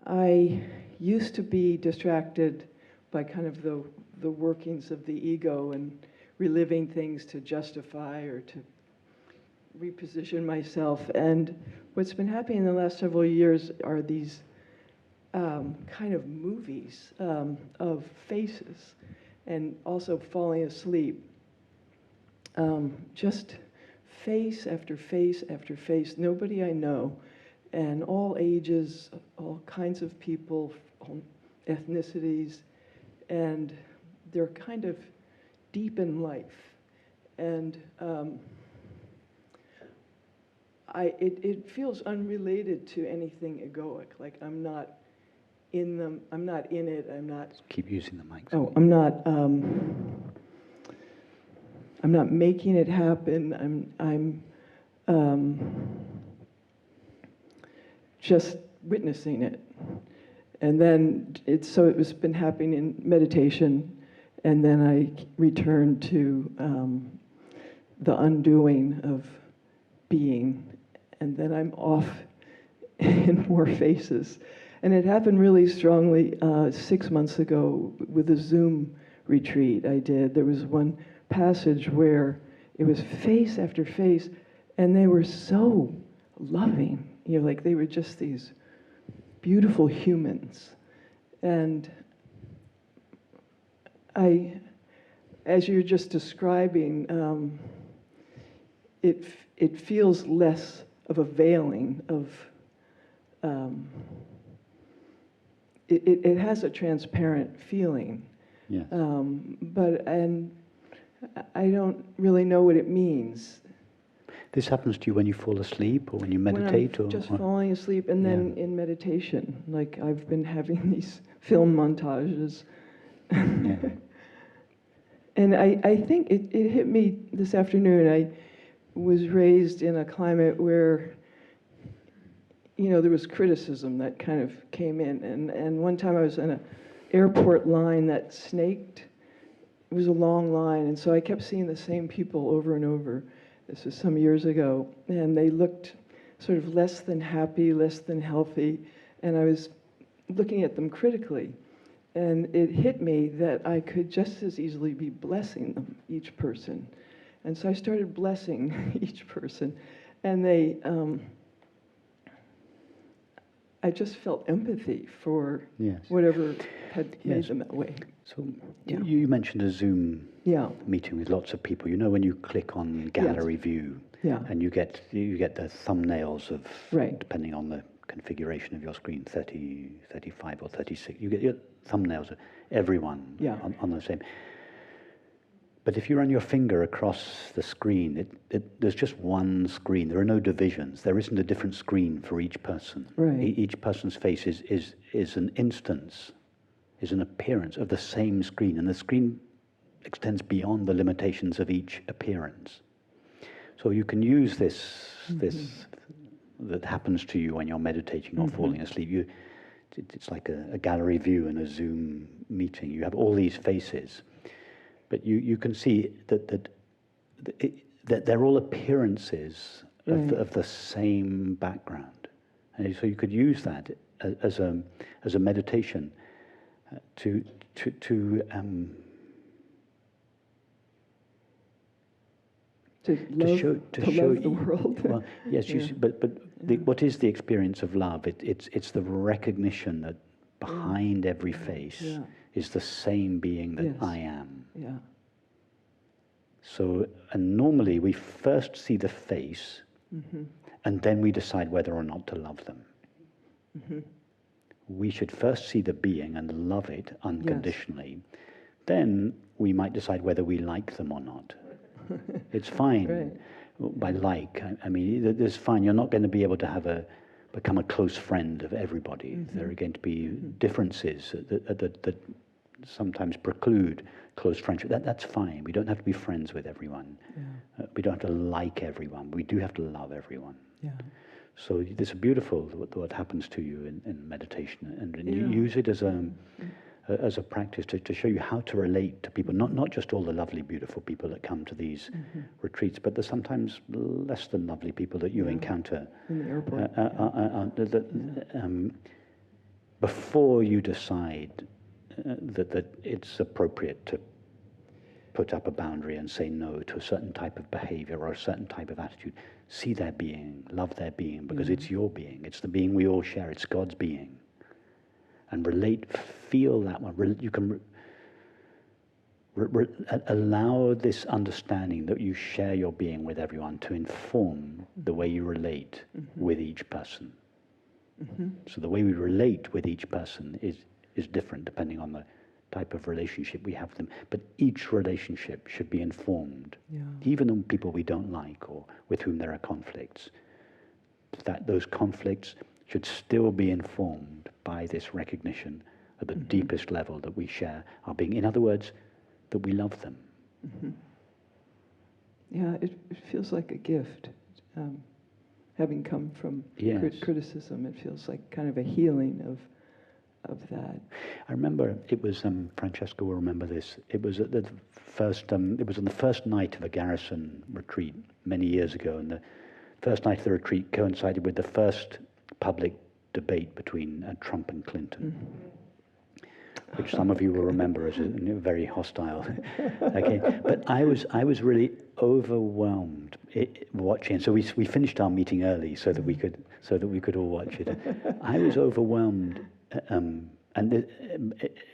I used to be distracted by kind of the workings of the ego and reliving things to justify or to reposition myself. And what's been happening in the last several years are these kind of movies of faces and also falling asleep. Just face after face after face, nobody I know, and all ages, all kinds of people, all ethnicities, and they're kind of deep in life. And it feels unrelated to anything egoic, like I'm not in them, I'm not in it, I'm not... Keep using the mic. Oh, I'm not making it happen, I'm just witnessing it. And then so it was been happening in meditation, and then I returned to the undoing of being, and then I'm off in more faces. And it happened really strongly 6 months ago with a Zoom retreat I did. There was one passage where it was face after face, and they were so loving. You know, like they were just these beautiful humans. And as you're just describing, it feels less of a veiling of, it has a transparent feeling. Yes. And I don't really know what it means. This happens to you when you fall asleep or when you meditate? When I'm just falling asleep, and then in meditation. Like I've been having these film montages. Yeah. And I think it hit me this afternoon. I was raised in a climate where, you know, there was criticism that kind of came in. And one time I was in an airport line that snaked. It was a long line, and so I kept seeing the same people over and over. This was some years ago, and they looked sort of less than happy, less than healthy, and I was looking at them critically. And it hit me that I could just as easily be blessing them, each person. And so I started blessing each person, and I just felt empathy for whatever had made them that way. So you mentioned a Zoom meeting with lots of people. You know, when you click on gallery view, and you get the thumbnails of, depending on the configuration of your screen, 30, 35 or 36. You get your thumbnails of everyone on the same. But if you run your finger across the screen, there's just one screen. There are no divisions. There isn't a different screen for each person. Right. Each person's face is an instance, is an appearance of the same screen, and the screen extends beyond the limitations of each appearance. So you can use this that happens to you when you're meditating or falling asleep. It's like a gallery view in a Zoom meeting. You have all these faces, but you can see that they're all appearances of the same background, and so you could use that as a meditation to show the world. Well, yes, but what is the experience of love? It's the recognition that behind every face is the same being that I am. Yeah. So, and normally we first see the face, and then we decide whether or not to love them. We should first see the being and love it unconditionally. Then we might decide whether we like them or not. It's fine by like. I mean, it's fine. You're not going to be able to become a close friend of everybody. There are going to be differences that sometimes preclude close friendship. That's fine. We don't have to be friends with everyone. We don't have to like everyone. We do have to love everyone. Yeah. So it's beautiful what happens to you in meditation, and you use it as a practice to show you how to relate to people, not just all the lovely, beautiful people that come to these retreats, but the sometimes less than lovely people that you encounter in the airport. before you decide that it's appropriate to put up a boundary and say no to a certain type of behavior or a certain type of attitude, see their being, love their being, because it's your being. It's the being we all share. It's God's being. And relate, feel that one. You can allow this understanding that you share your being with everyone to inform the way you relate with each person. So the way we relate with each person is different depending on the type of relationship we have with them. But each relationship should be informed, even on people we don't like or with whom there are conflicts, that those conflicts should still be informed by this recognition at the deepest level that we share our being. In other words, that we love them. Yeah, it feels like a gift. Having come from criticism, it feels like kind of a healing of that. I remember it was Francesca will remember this. It was at the first. It was on the first night of a garrison retreat many years ago, and the first night of the retreat coincided with the first public debate between Trump and Clinton, which some of you will remember as a very hostile. Okay, but I was really overwhelmed watching. So we finished our meeting early so that we could all watch it. I was overwhelmed. And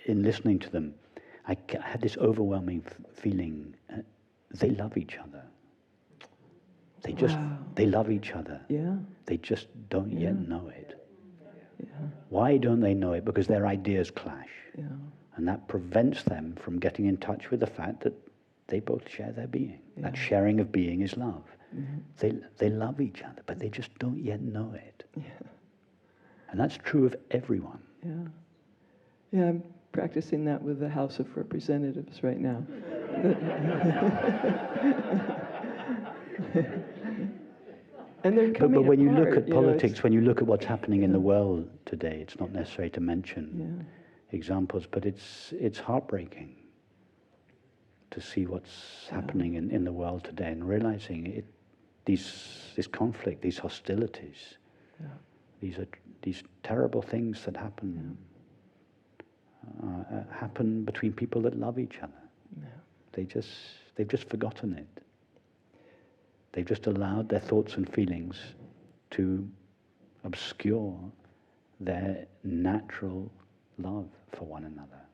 in listening to them, I had this overwhelming feeling. They love each other. They love each other. Yeah. They just don't yet know it. Yeah. Why don't they know it? Because their ideas clash. Yeah. And that prevents them from getting in touch with the fact that they both share their being. Yeah. That sharing of being is love. They love each other, but they just don't yet know it. Yeah. And that's true of everyone. Yeah. Yeah, I'm practicing that with the House of Representatives right now. And they're coming but when you look apart, at politics, when you look at what's happening in the world today, it's not necessary to mention examples, but it's heartbreaking to see what's happening in the world today and realizing this conflict, these hostilities, these terrible things that happen happen between people that love each other. Yeah. They've just forgotten it. They've just allowed their thoughts and feelings to obscure their natural love for one another.